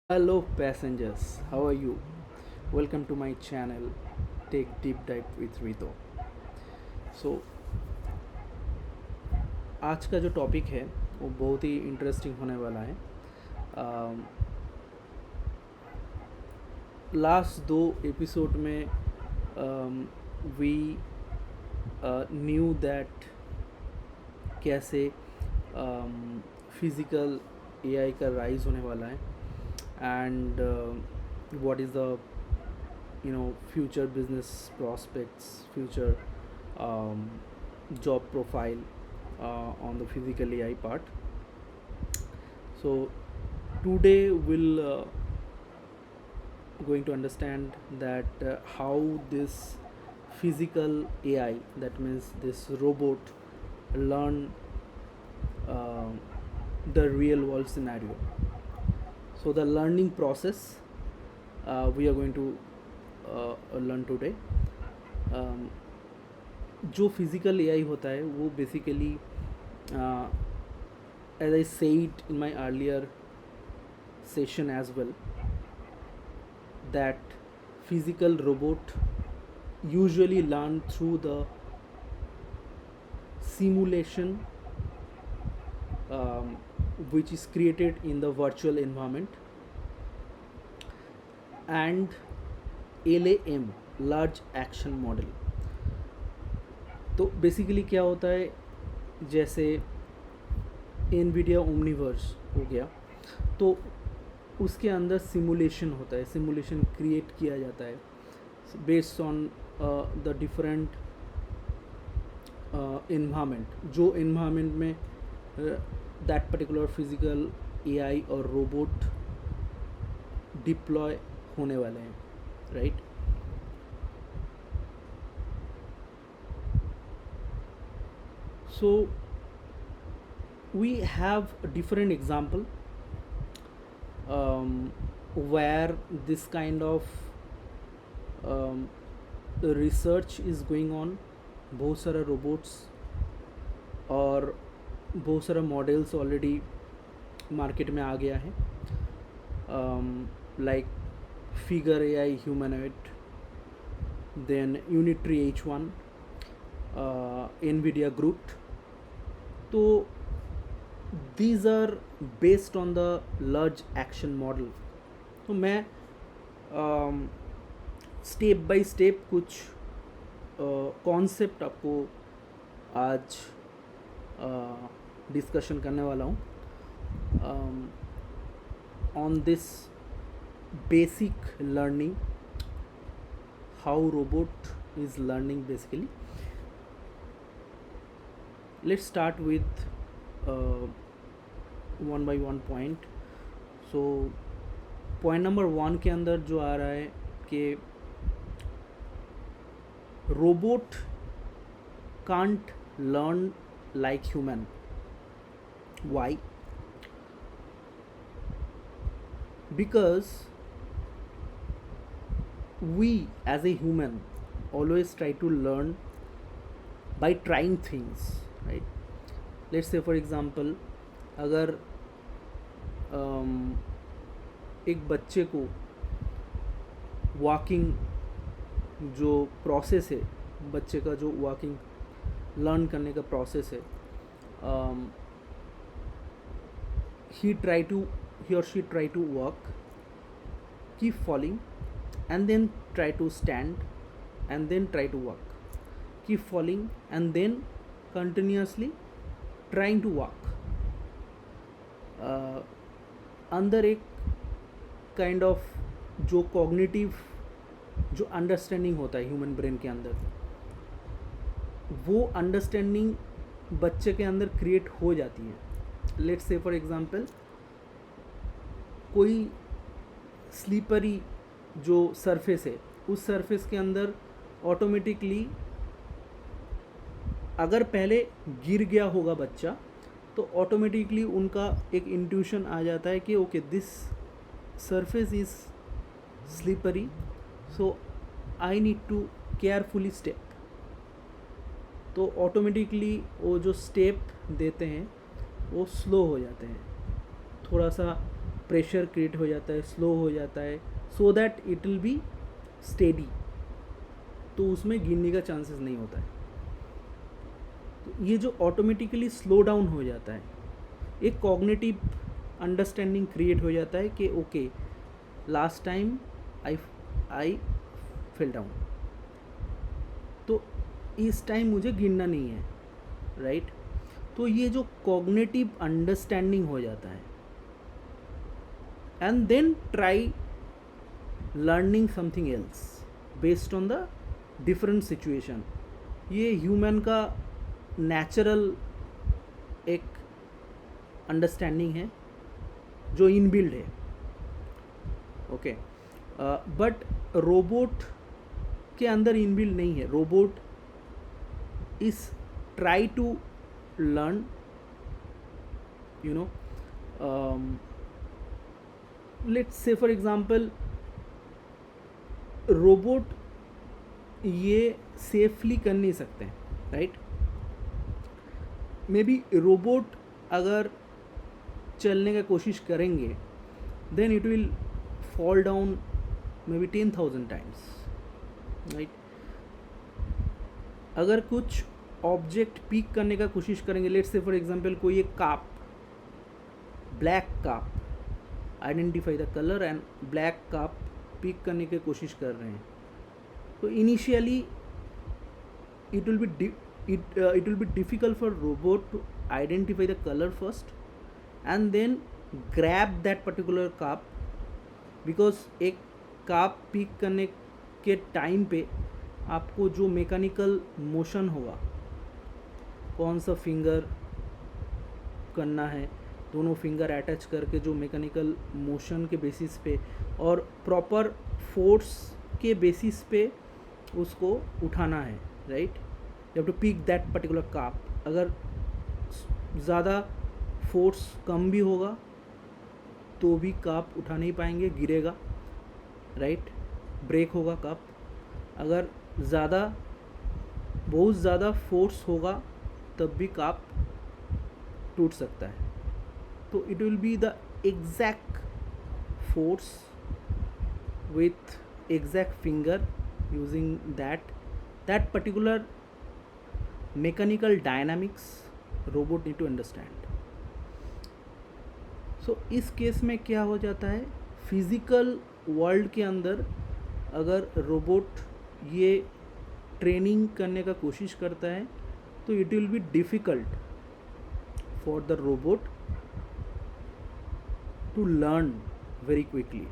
Hello, passengers. How are you? Welcome to my channel, Take Deep Dive with Rito. So, आज का जो topic है वो बहुत ही इंटरेस्टिंग होने वाला है. लास्ट दो एपिसोड में वी न्यू दैट कैसे फिज़िकल एआई का राइज होने वाला है and what is the future business prospects, future um, job profile on the physical AI part. So today we'll going to understand that how this physical AI, that means this robot, learn uh, the real world scenario. So the learning process we are going to learn today. जो physical AI होता है वो basically as I said in my earlier session as well, that physical robot usually learn through the simulation which is created in the virtual environment, and LAM, large action model. तो basically क्या होता है, जैसे NVIDIA Omniverse हो गया तो उसके अंदर सिमुलेशन होता है, सिमुलेशन क्रिएट किया जाता है based on the different environment. जो इन्वायरमेंट में दैट पर्टिकुलर फिजिकल एआई और रोबोट डिप्लॉय होने वाले हैं, right. So we have a different example where this kind of research is going on. बहुत सारा रोबोट्स और बहुत सारा मॉडल्स ऑलरेडी मार्केट में आ गया है, like Figure AI humanoid, then Unitree H1, NVIDIA Groot. तो these are based on the large action model. तो मैं स्टेप बाय स्टेप कुछ कॉन्सेप्ट आपको आज डिस्कशन करने वाला हूँ on this basic learning, how robot is learning basically. Let's start with one by one point. So point number 1 के अंदर जो आ रहा है कि robot can't learn like human. Why? Because we as a human always try to learn by trying things, right? Let's say for example, अगर एक बच्चे को वॉकिंग जो प्रोसेस है, बच्चे का जो वॉकिंग लर्न करने का प्रोसेस है, he or she try to walk, keep falling, and then try to stand, and then try to walk, keep falling, and then continuously trying to walk. अंदर एक काइंड ऑफ जो cognitive जो understanding होता है human brain के अंदर, वो understanding बच्चे के अंदर क्रिएट हो जाती है. लेट्स से फॉर एग्जांपल, कोई स्लीपरी जो सरफेस है, उस सरफेस के अंदर ऑटोमेटिकली अगर पहले गिर गया होगा बच्चा, तो ऑटोमेटिकली उनका एक इंट्यूशन आ जाता है कि okay, this surface is slippery, so I need to carefully step. तो ऑटोमेटिकली वो जो स्टेप देते हैं वो स्लो हो जाते हैं, थोड़ा सा प्रेशर क्रिएट हो जाता है, स्लो हो जाता है, so that it will be steady, तो उसमें गिरने का चांसेस नहीं होता है। तो ये जो ऑटोमेटिकली स्लो डाउन हो जाता है, एक कॉग्निटिव अंडरस्टैंडिंग क्रिएट हो जाता है कि okay last time I fell down, तो इस टाइम मुझे गिरना नहीं है, राइट। तो ये जो कॉग्निटिव अंडरस्टैंडिंग हो जाता है, and then try learning something else based on the different situation. ये ह्यूमन का नेचुरल एक अंडरस्टैंडिंग है जो इनबिल्ड है, ओके। बट रोबोट के अंदर इनबिल्ड नहीं है। Robot is try to learn, you know, let's say for example robot ये सेफली कर नहीं सकते, राइट। मे बी रोबोट अगर चलने का कोशिश करेंगे then it will fall down maybe 10,000 times, right. अगर कुछ ऑब्जेक्ट पिक करने का कोशिश करेंगे, लेट्स से फॉर एग्जांपल कोई एक cup, black cup, identify the colour and black cup pick करने की कोशिश कर रहे हैं, तो initially it will be difficult for robot to identify the color first and then grab that particular cup, because एक काप पिक करने के टाइम पे आपको जो मैकेनिकल मोशन होगा, कौन सा फिंगर करना है, दोनों फिंगर अटैच करके जो मैकेनिकल मोशन के बेसिस पे और प्रॉपर फोर्स के बेसिस पे उसको उठाना है, right. You have to pick that particular cup. अगर ज़्यादा फोर्स कम भी होगा तो भी काप उठा नहीं पाएंगे, गिरेगा, राइट, ब्रेक होगा काप। अगर बहुत ज़्यादा फोर्स होगा तब भी काप टूट सकता है। तो it will be the exact force with exact finger using that particular mechanical dynamics robot need to understand. So इस केस में क्या हो जाता है, फिज़िकल वर्ल्ड के अंदर अगर रोबोट ये ट्रेनिंग करने का कोशिश करता है तो it will be difficult for the robot to learn very quickly.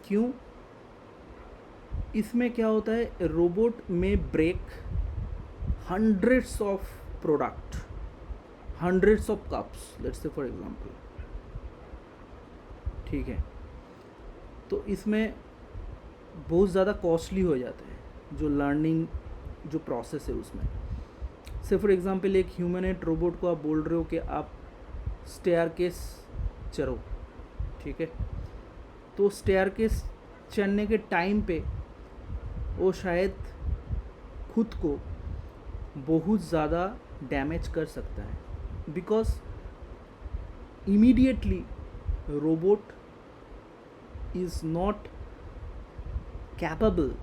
क्यों? इसमें क्या होता है, रोबोट में break hundreds of product, hundreds of cups, let's say for example, ठीक है। तो इसमें बहुत ज़्यादा कॉस्टली हो जाता है जो लर्निंग जो प्रोसेस है उसमें। से फॉर एग्जांपल एक ह्यूमनएड रोबोट को आप बोल रहे हो कि आप स्टेयरकेस चढ़ो, ठीक है। तो स्टेयरकेस चढ़ने के टाइम पे वो शायद खुद को बहुत ज़्यादा डैमेज कर सकता है, because immediately robot is not capable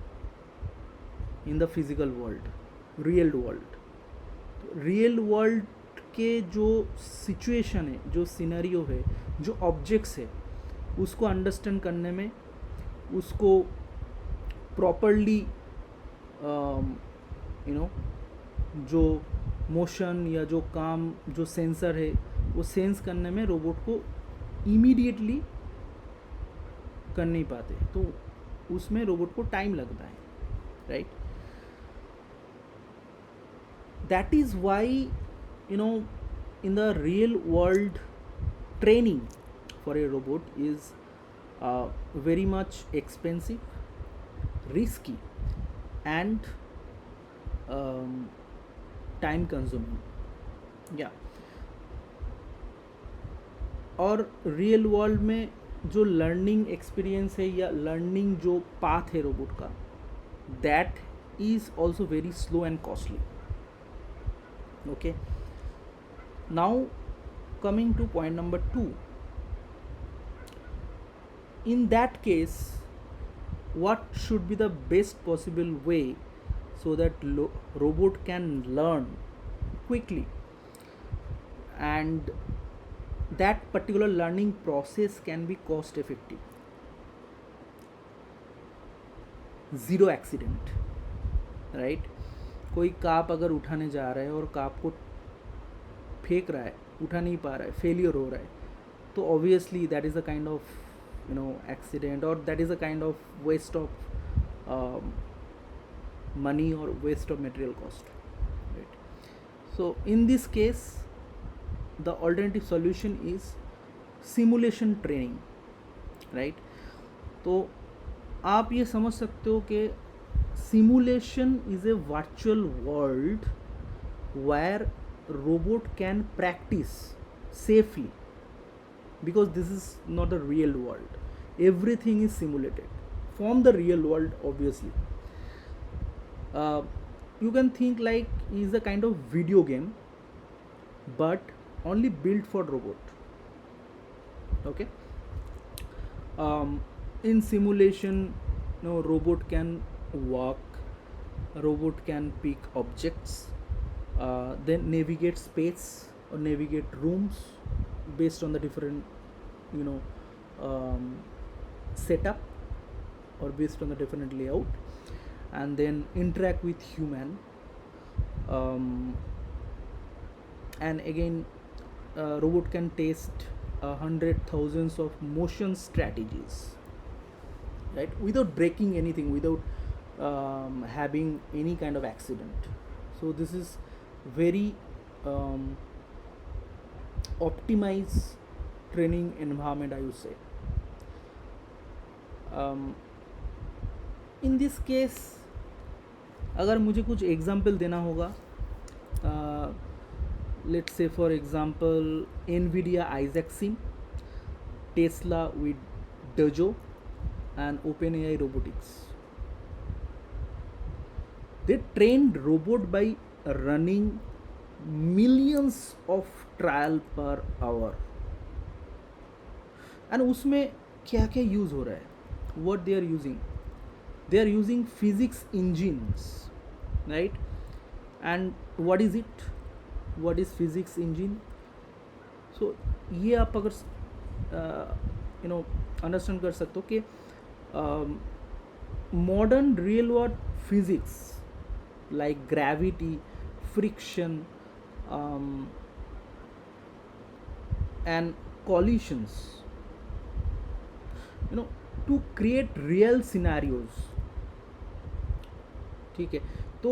in the physical world, real world. Real world के जो सिचुएशन है, जो सिनेरियो है, जो ऑब्जेक्ट्स है, उसको अंडरस्टैंड करने में, उसको प्रॉपरली जो मोशन या जो काम जो सेंसर है वो सेंस करने में रोबोट को इमीडिएटली कर नहीं पाते, तो उसमें रोबोट को टाइम लगता है, right. That is why in the real world training for a robot is very much expensive, risky and time consuming, yeah। और रियल वर्ल्ड में जो लर्निंग एक्सपीरियंस है या लर्निंग जो पाथ है रोबोट का, that is also very slow and costly, okay. Now coming to point number 2, in that case, what should be the best possible way so that robot can learn quickly, and that particular learning process can be cost effective, zero accident, right. कोई काप अगर उठाने जा रहा है और काप को फेंक रहा है, उठा नहीं पा रहा है, फेलियर हो रहा है, तो obviously that is a kind of accident, और that is a kind of waste of money or waste of material cost, right? So in this case, the alternative solution is simulation training, right? तो आप ये समझ सकते हो कि simulation is a virtual world where robot can practice safely, because this is not a real world. Everything is simulated from the real world, obviously. You can think like is a kind of video game, but only built for robot. Okay. In simulation, robot can walk, robot can pick objects, then navigate space or navigate rooms based on the different setup, or based on the different layout, and then interact with human, and again robot can test 100,000s of motion strategies, right, without breaking anything, without having any kind of accident. So this is very optimized training environment, I would say. In this case, अगर मुझे कुछ example देना होगा, let's say for example NVIDIA Isaac Sim, Tesla with Dojo, and OpenAI Robotics. They trained robot by running millions of trial per hour. And उसमें क्या क्या use हो रहा है, what they are using? They are using physics engines, right? And what is it? What is physics engine? So ये आप अगर understand कर सकते हो कि modern real world physics like gravity, friction, and collisions, to create real scenarios. ठीक है, तो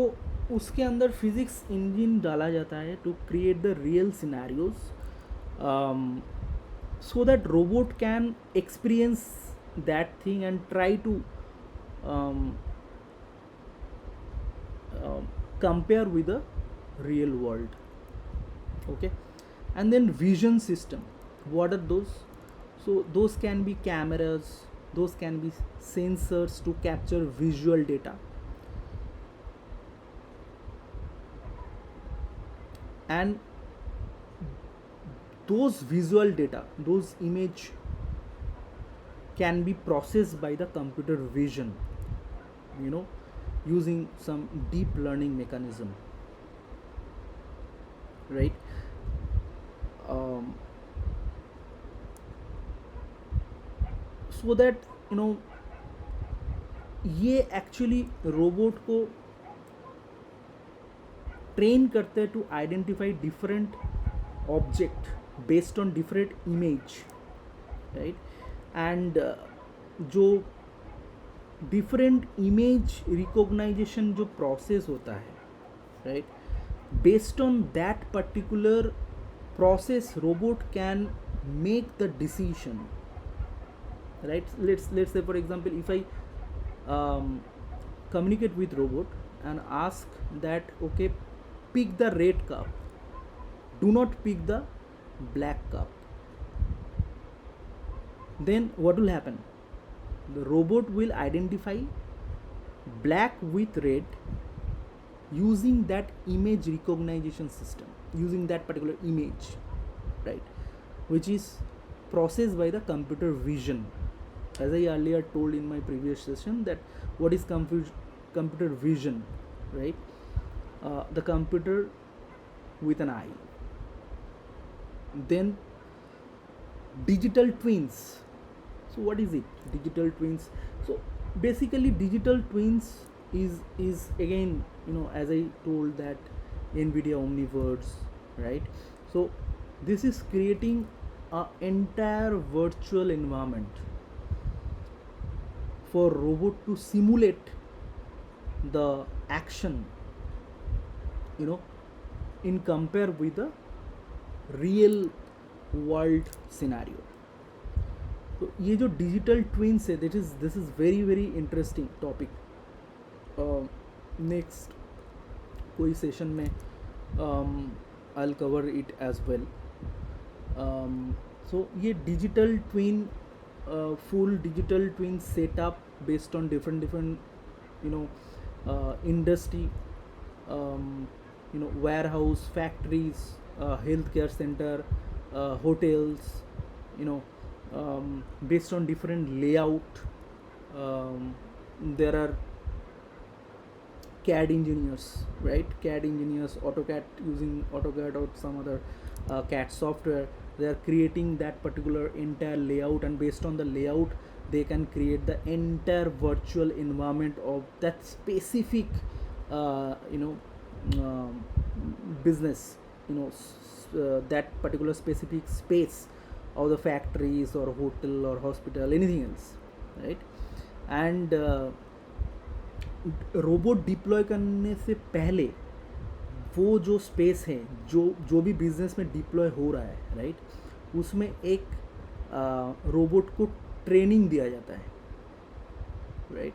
उसके अंदर फिजिक्स इंजन डाला जाता है to create the real scenarios, so that robot can experience that thing and try to compare with the real world. Okay. And then vision system, what are those? So those can be cameras, those can be sensors to capture visual data, and those visual data, those image can be processed by the computer vision, using some deep learning mechanism, right? So that ये actually robot को train करते हैं to identify different object based on different image, right? And जो different image recognization जो process होता है, right, based on that particular process robot can make the decision, right? Let's say for example, if I communicate with robot and ask that, okay, pick the red cup, do not pick the black cup, then what will happen? The robot will identify black with red using that image recognition system, using that particular image, right? which is processed by the computer vision. As I earlier told in my previous session, that what is computer vision, right? The computer with an eye. Then digital twins. So what is it, digital twins? So basically digital twins is again, as I told, that NVIDIA Omniverse, right? So this is creating an entire virtual environment for robot to simulate the action, in compare with the real world scenario. तो ये जो digital twins है, this is very very interesting topic. Next कोई session में I will cover it as well. So ये digital twin, full digital twin setup based on different industry, warehouse, factories, healthcare center, hotels, based on different layout. There are CAD engineers, right? CAD engineers, AutoCAD, using AutoCAD or some other CAD software, they are creating that particular entire layout, and based on the layout they can create the entire virtual environment of that specific business, that particular specific space of the factories or hotel or hospital, anything else, right? And robot deploy करने से पहले वो जो space है, जो भी business में deploy हो रहा है, राइट, उसमें एक रोबोट को ट्रेनिंग दिया जाता है, राइट?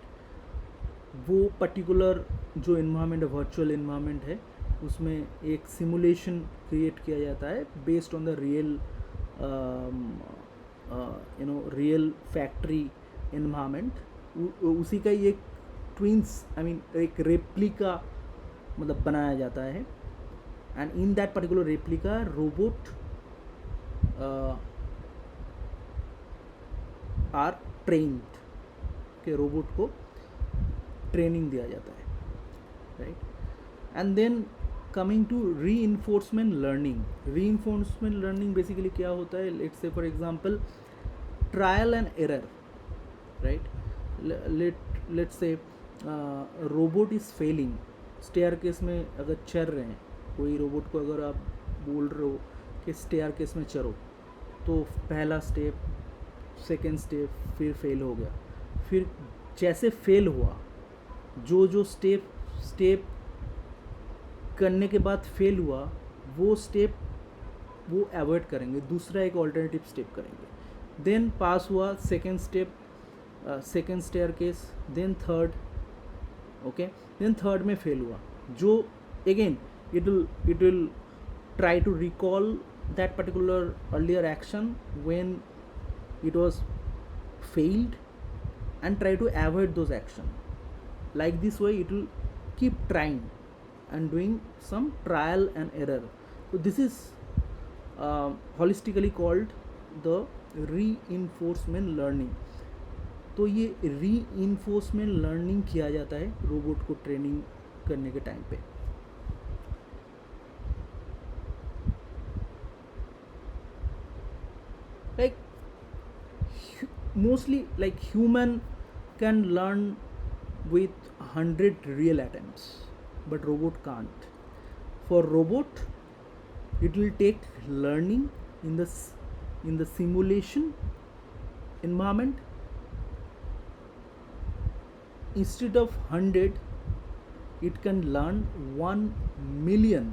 वो पर्टिकुलर जो इन्वायरमेंट, वर्चुअल इन्वायरमेंट है, उसमें एक सिमुलेशन क्रिएट किया जाता है based on the real factory environment. उसी का ही एक ट्विंस, एक रेप्लिका मतलब बनाया जाता है. And in that particular replica robot are trained, के रोबोट को ट्रेनिंग दिया जाता है, right? And then coming to reinforcement learning. Reinforcement learning basically क्या होता है? Let's say for example trial and error, right? Let's say robot is failing. Staircase में अगर चढ़ रहे हैं, कोई रोबोट को अगर आप बोल रहे हो कि स्टेयरकेस में चढ़ो, तो पहला स्टेप, सेकेंड स्टेप, फिर फेल हो गया. फिर जैसे फेल हुआ, जो स्टेप करने के बाद फेल हुआ, वो स्टेप वो अवॉइड करेंगे, दूसरा एक ऑल्टरनेटिव स्टेप करेंगे. देन पास हुआ second step, second staircase, then third, okay, then third में फेल हुआ, जो again it will try to recall that particular earlier action when it was failed and try to avoid those action. Like this way it will keep trying and doing some trial and error. So this is holistically called the reinforcement learning. तो ये reinforcement learning किया जाता है robot को training करने के time पे. Like mostly, like human can learn with 100 real attempts, but robot can't. For robot it will take learning in the simulation environment. Instead of 100, it can learn 1 million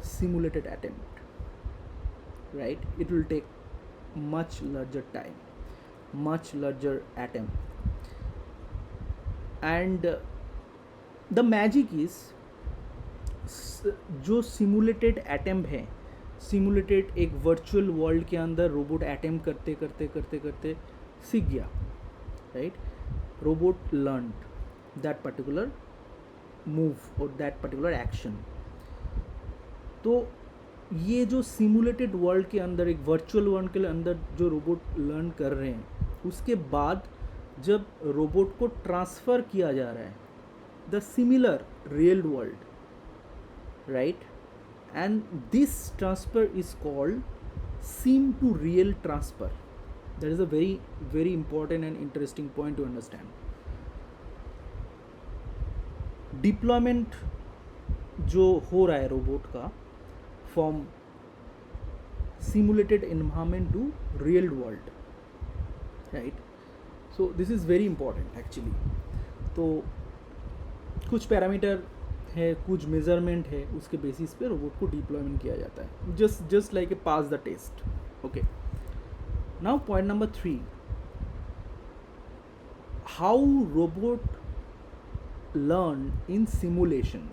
simulated attempt, right? It will take much larger time, much larger attempt. And the magic is, जो simulated attempt है, simulated एक virtual world के अंदर robot attempt करते करते करते करते सीख गया, right? Robot learned that particular move और दैट पर्टिकुलर एक्शन. तो ये जो सिमुलेटेड वर्ल्ड के अंदर, एक वर्चुअल वर्ल्ड के अंदर जो रोबोट लर्न कर रहे हैं, उसके बाद जब रोबोट को ट्रांसफ़र किया जा रहा है the similar real world, right, and this transfer is called sim to real transfer. That is a very very important and interesting point to understand. Deployment जो हो रहा है रोबोट का from simulated environment to real world, right? So this is very important actually. तो कुछ parameter है, कुछ measurement है, उसके बेसिस पे रोबोट को डिप्लॉयमेंट किया जाता है, just like a pass the test. Okay, now point number 3, how robot learn in simulation,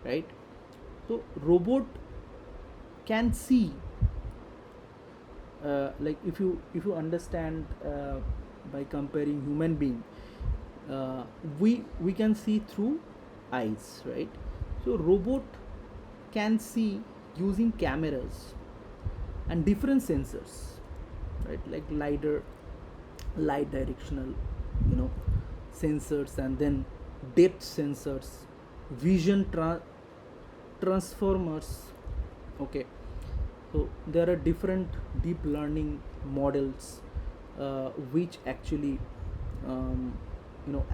right. तो robot can see, like if you understand by comparing human being, we can see through eyes, right? So robot can see using cameras and different sensors, right, like light directional, sensors, and then depth sensors, vision transformers. Okay, so there are different deep learning models which actually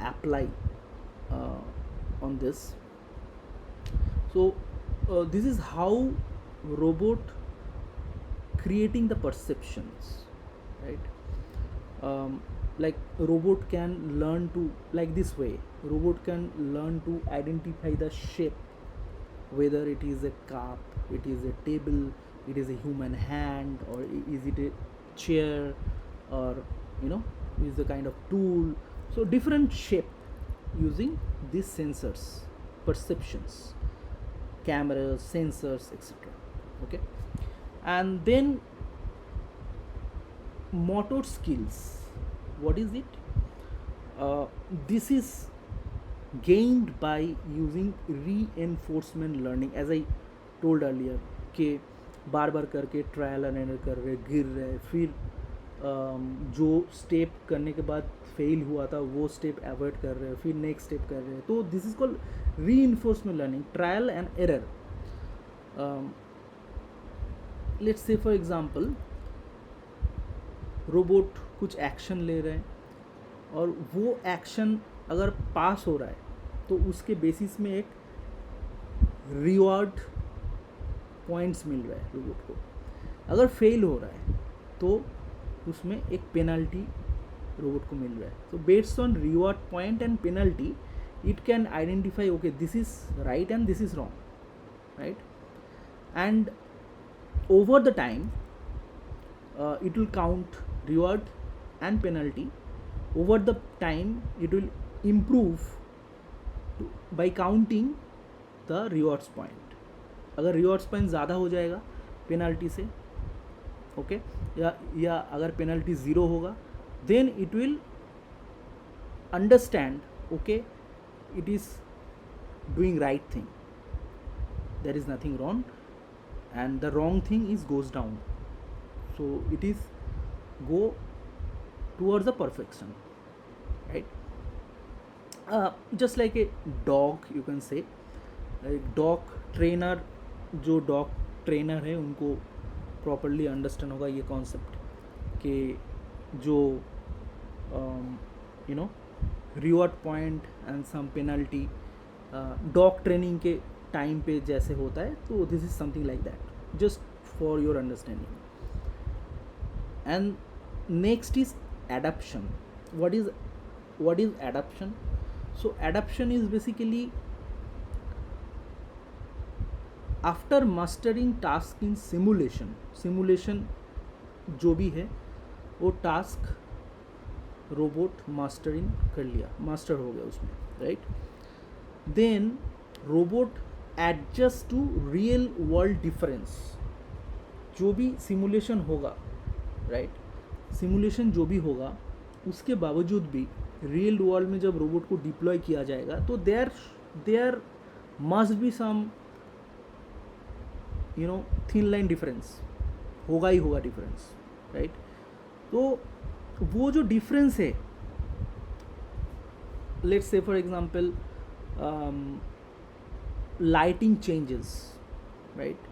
apply on this. So this is how robot creating the perceptions, right? Like robot can learn to, like this way, robot can learn to identify the shape, whether it is a cup, it is a table, it is a human hand, or is it a chair, or is a kind of tool. So different shape using these sensors, perceptions, cameras, sensors, etc. Okay, and then motor skills. What is it? This is gained by using reinforcement learning, as I told earlier, कि बार बार करके trial and error कर रहे, गिर रहे, फिर जो step करने के बाद फेल हुआ था वो स्टेप अवॉइड कर रहे हैं, फिर नेक्स्ट स्टेप कर रहे हैं. तो this is called reinforcement learning, trial and error. Let's say for example robot कुछ एक्शन ले रहे हैं और वो एक्शन अगर पास हो रहा है तो उसके बेसिस में एक रिवॉर्ड पॉइंट्स मिल रहा है रोबोट को. अगर फेल हो रहा है तो उसमें एक पेनल्टी रोबोट को मिल रहा है. so based on reward point and penalty it can identify, okay, this is right and this is wrong, right? And over the time it will count reward and penalty. Over the time it will improve by counting the rewards point. अगर rewards point ज़्यादा हो जाएगा penalty से, okay, या अगर penalty zero होगा, then it will understand, okay, it is doing right thing, there is nothing wrong, and the wrong thing is goes down, so it is go towards the perfection, right? Just like a dog, you can say, like dog trainer, जो dog trainer है उनको properly understand होगा ये concept कि जो reward point and some penalty dog training के time पे जैसे होता है. तो this is something like that, just for your understanding. And next is adaption. what is adaptation? So adaptation is basically after mastering task in simulation जो भी है वो टास्क रोबोट मास्टरिंग कर लिया, मास्टर हो गया उसमें, राइट? Then robot adjust to real world difference. जो भी सिमुलेशन होगा, राइट, सिमुलेशन जो भी होगा उसके बावजूद भी रियल वर्ल्ड में जब रोबोट को डिप्लॉय किया जाएगा तो there must be some thin line difference होगा ही होगा डिफरेंस, राइट? तो वो जो डिफरेंस है, let's say for example lighting changes, right?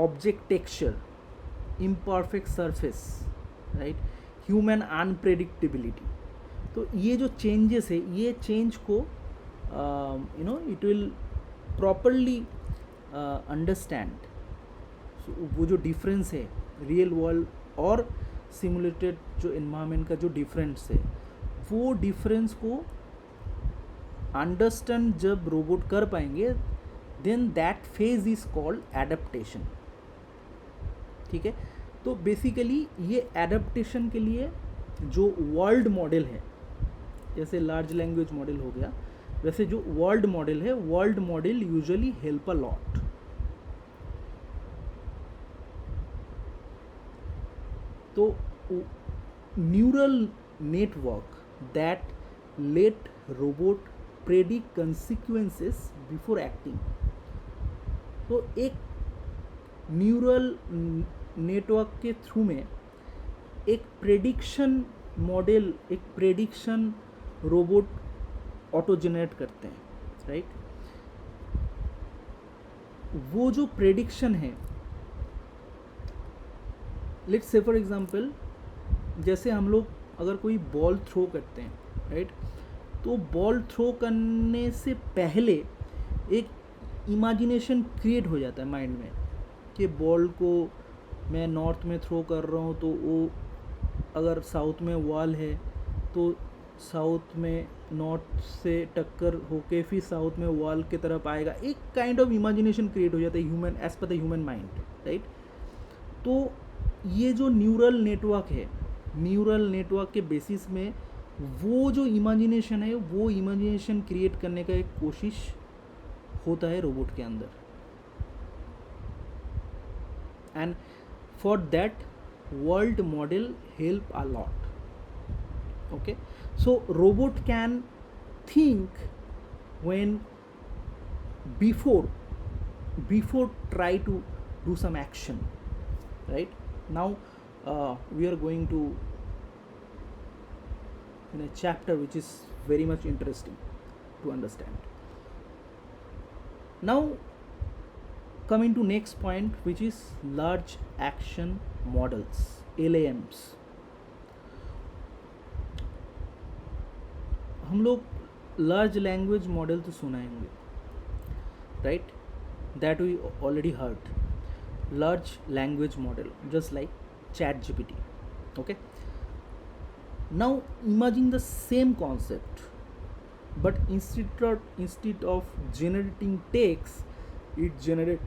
Object texture, imperfect surface, right? Human unpredictability. तो ये जो चेंजेस है, ये चेंज को इट विल प्रॉपरली अंडरस्टैंड। वो जो डिफरेंस है रियल वर्ल्ड और सिमुलेटेड जो एनवायरनमेंट का जो डिफरेंस है, वो डिफरेंस को अंडरस्टैंड जब रोबोट कर पाएंगे, then that phase is called adaptation. ठीक है, तो बेसिकली ये एडेप्टेशन के लिए जो वर्ल्ड मॉडल है, जैसे लार्ज लैंग्वेज मॉडल हो गया, वैसे जो वर्ल्ड मॉडल है, world model usually help a lot. तो neural network that let robot predict consequences before acting. तो एक न्यूरल नेटवर्क के थ्रू में एक प्रेडिक्शन मॉडल, एक प्रेडिक्शन रोबोट ऑटो जनरेट करते हैं, राइट? वो जो प्रेडिक्शन है, लेट्स से फॉर एग्जांपल, जैसे हम लोग अगर कोई बॉल थ्रो करते हैं, राइट? तो बॉल थ्रो करने से पहले एक इमेजिनेशन क्रिएट हो जाता है माइंड में कि बॉल को मैं नॉर्थ में थ्रो कर रहा हूँ, तो वो अगर साउथ में वॉल है तो साउथ में नॉर्थ से टक्कर होके फिर साउथ में वॉल की तरफ आएगा। एक काइंड ऑफ इमेजिनेशन क्रिएट हो जाता है human, as per the human mind, right? तो ये जो न्यूरल नेटवर्क है, न्यूरल नेटवर्क के बेसिस में वो जो इमेजिनेशन है, वो इमेजिनेशन क्रिएट करने का एक कोशिश होता है रोबोट के अंदर। And for that world model help a lot. Okay, so robot can think when before try to do some action, right? Now we are going to in a chapter which is very much interesting to understand. Now coming to next point, which is large action models, LAMs. हम लोग large language model तो सुनाएंगे, right? That we already heard, large language model just like ChatGPT. Okay, now imagine the same concept, but instead of generating text, it generate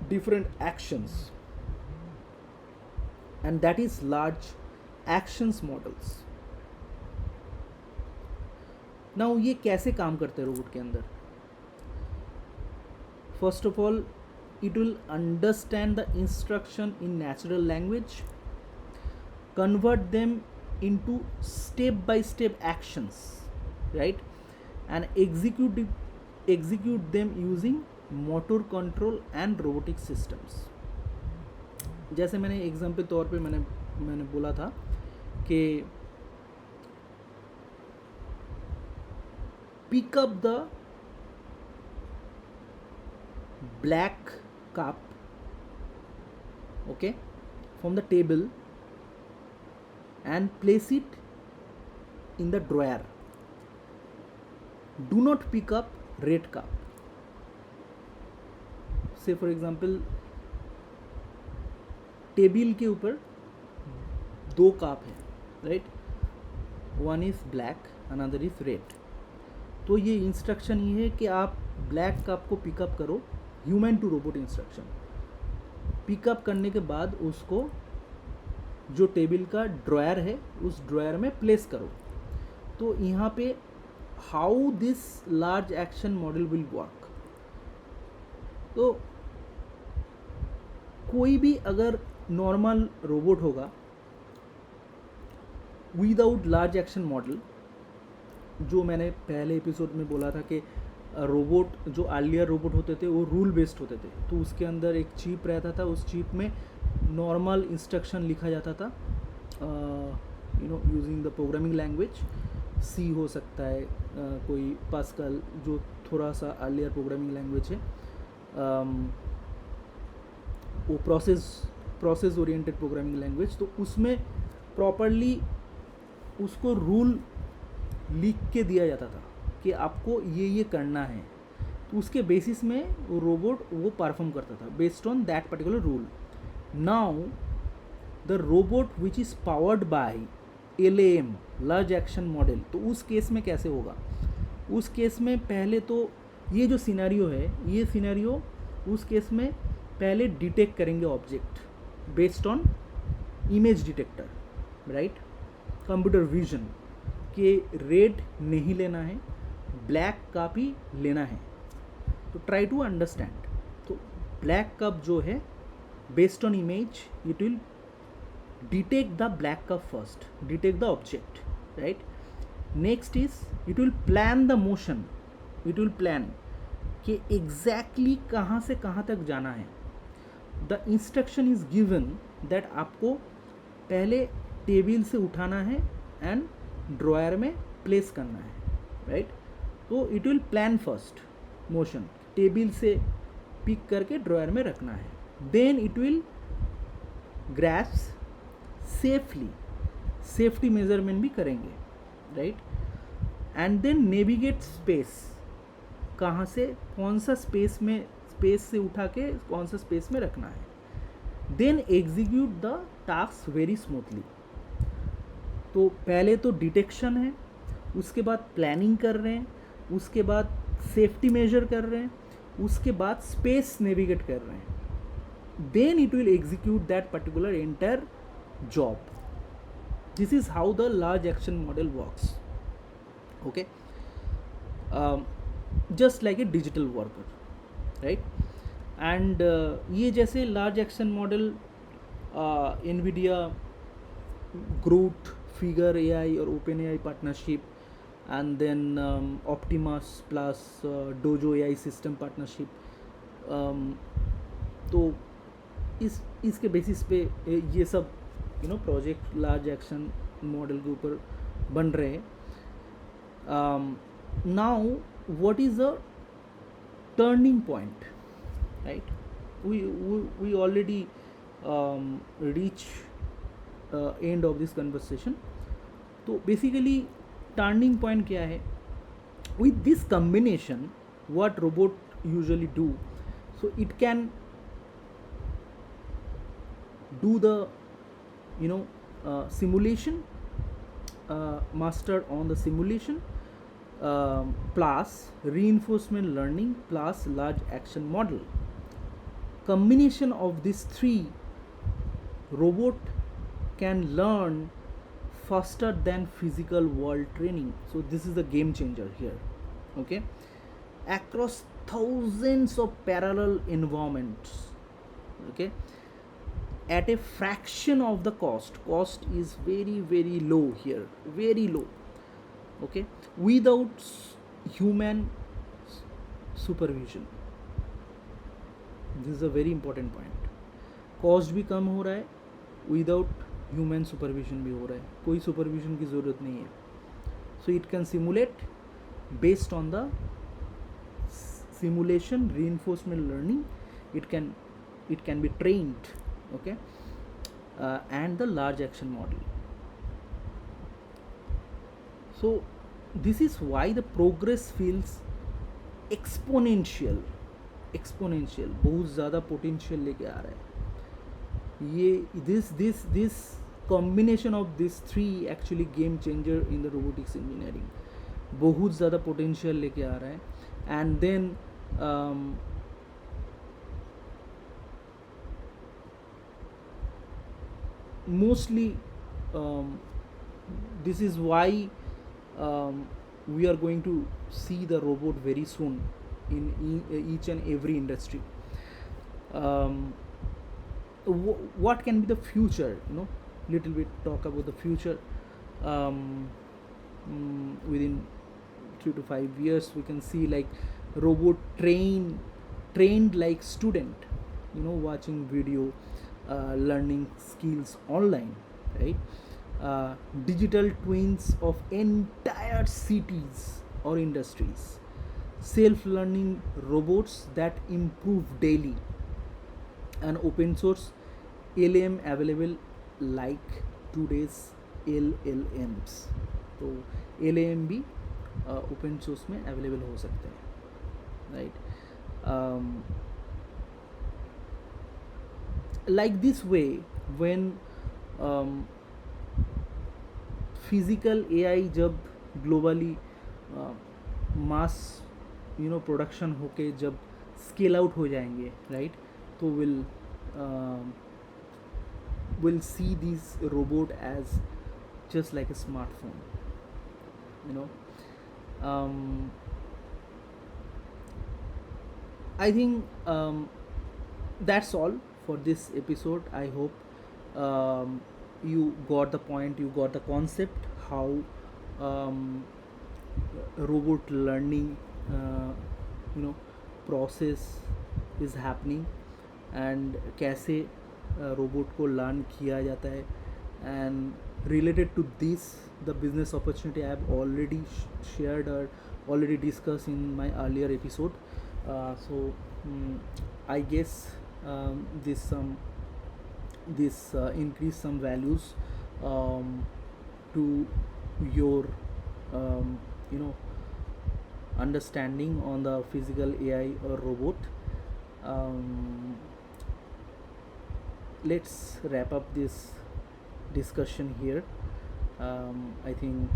different actions, and that is large actions models. now ये कैसे काम करते हैं robot के अंदर? First of all, it will understand the instruction in natural language, convert them into step by step actions, right? And execute them using motor control and robotic systems. जैसे मैंने example तौर पे मैंने बोला था कि pick up the black cup, okay, from the table and place it in the drawer. Do not pick up red cup. Say for example, table के ऊपर दो कप है, right? One is black, another is red. तो ये instruction ये है कि आप ब्लैक कप को पिकअप करो, human to robot instruction. Pick up करने के बाद उसको जो टेबल का ड्रॉयर है उस ड्रॉयर में प्लेस करो। तो यहाँ पे how this large action model will work, तो कोई भी अगर नॉर्मल रोबोट होगा विदाउट लार्ज एक्शन मॉडल, जो मैंने पहले एपिसोड में बोला था कि रोबोट जो अर्लियर रोबोट होते थे वो रूल बेस्ड होते थे, तो उसके अंदर एक चिप रहता था, उस चिप में नॉर्मल इंस्ट्रक्शन लिखा जाता था, यूजिंग द प्रोग्रामिंग लैंग्वेज। सी हो सकता है, कोई पास्कल जो थोड़ा सा अर्लियर प्रोग्रामिंग लैंग्वेज है, वो प्रोसेस ओरिएंटेड प्रोग्रामिंग लैंग्वेज। तो उसमें प्रॉपरली उसको रूल लिख के दिया जाता था कि आपको ये करना है, तो उसके बेसिस में वो रोबोट वो परफॉर्म करता था based on that particular rule. Now the robot which is powered by LAM, large action model, तो उस केस में कैसे होगा? उस केस में पहले तो ये जो सिनेरियो है, ये सिनेरियो उस केस में पहले डिटेक्ट करेंगे object based on image detector, right, computer vision, कि रेड नहीं लेना है, ब्लैक कप ही लेना है। तो ट्राई टू अंडरस्टैंड। तो ब्लैक कप जो है based on image it will detect the black cup first, detect the object, right. Next is it will plan the motion, it will plan कि exactly कहाँ से कहाँ तक जाना है। The instruction is given that आपको पहले टेबल से उठाना है एंड ड्रॉयर में प्लेस करना है, राइट। तो it will plan first motion, table से पिक करके ड्रॉयर में रखना है, then it will grasp safely, safety measurement भी करेंगे, right, and then navigate space, कहाँ से कौन सा स्पेस से उठा के कौन सा स्पेस में रखना है, then execute the task very smoothly. तो पहले तो डिटेक्शन है, उसके बाद प्लानिंग कर रहे हैं, उसके बाद सेफ्टी मेजर कर रहे हैं, उसके बाद स्पेस नेविगेट कर रहे हैं, then it will execute that particular entire job. This is how the large action model works, okay, just like a digital worker, right. And ये जैसे large action model NVIDIA, Groot, Figure AI और OpenAI partnership, and then Optimus plus Dojo AI system partnership, तो इसके basis पे ये सब project large action model के ऊपर बन रहे हैं। Now what is a turning point, right, we already reach end of this conversation. तो बेसिकली टर्निंग पॉइंट क्या है? with this combination what robot usually do, so it can do the simulation, master on the simulation, plus reinforcement learning plus large action model. Combination of these three, robot can learn faster than physical world training. So this is the game changer here, okay, across thousands of parallel environments, okay, at a fraction of the cost is very very low here, very low, okay, without human supervision. This is a very important point. Cost भी कम हो रहा है, without human supervision भी हो रहा है, कोई supervision की ज़रूरत नहीं है. So it can simulate based on the simulation reinforcement learning. It can be trained, okay, and the large action model. So this is why the progress feels exponential, बहुत ज़्यादा पोटेंशियल लेके आ रहा है ये. this combination of these three actually game changer in the robotics engineering, बहुत ज़्यादा potential लेके आ रहा है. And then mostly this is why we are going to see the robot very soon in each and every industry. What can be the future, little bit talk about the future. Within 3 to 5 years we can see like robot trained like student, watching video, learning skills online, right? Digital twins of entire cities or industries, self-learning robots that improve daily, and open source LLM available like today's LLMs. तो LLM भी open source में available हो सकते हैं, right? Like this way, when physical AI जब globally mass production होके जब scale out हो जाएंगे, राइट? तो will see these robot as just like a smartphone, you know. I think that's all for this episode. I hope you got the point, you got the concept, how robot learning process is happening, and कैसे robot को learn किया जाता है. And related to this, the business opportunity I have already shared or already discussed in my earlier episode. I guess this increase some values to your understanding on the physical AI or robot. Let's wrap up this discussion here. I think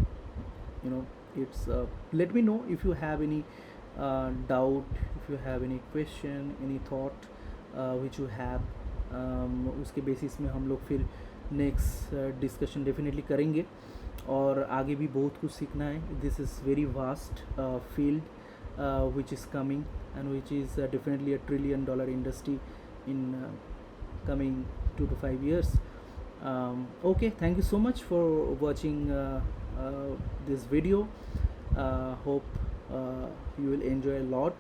it's let me know if you have any doubt, if you have any question, any thought which you have. उसके basis में हम लोग फिर next discussion definitely करेंगे, और आगे भी बहुत कुछ सीखना है. This is very vast field which is coming, and which is definitely a $1 trillion industry in coming 2 to 5 years. Okay, thank you so much for watching this video. Hope you will enjoy a lot,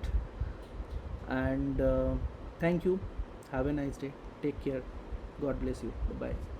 and thank you. Have a nice day. Take care. God bless you. Bye bye.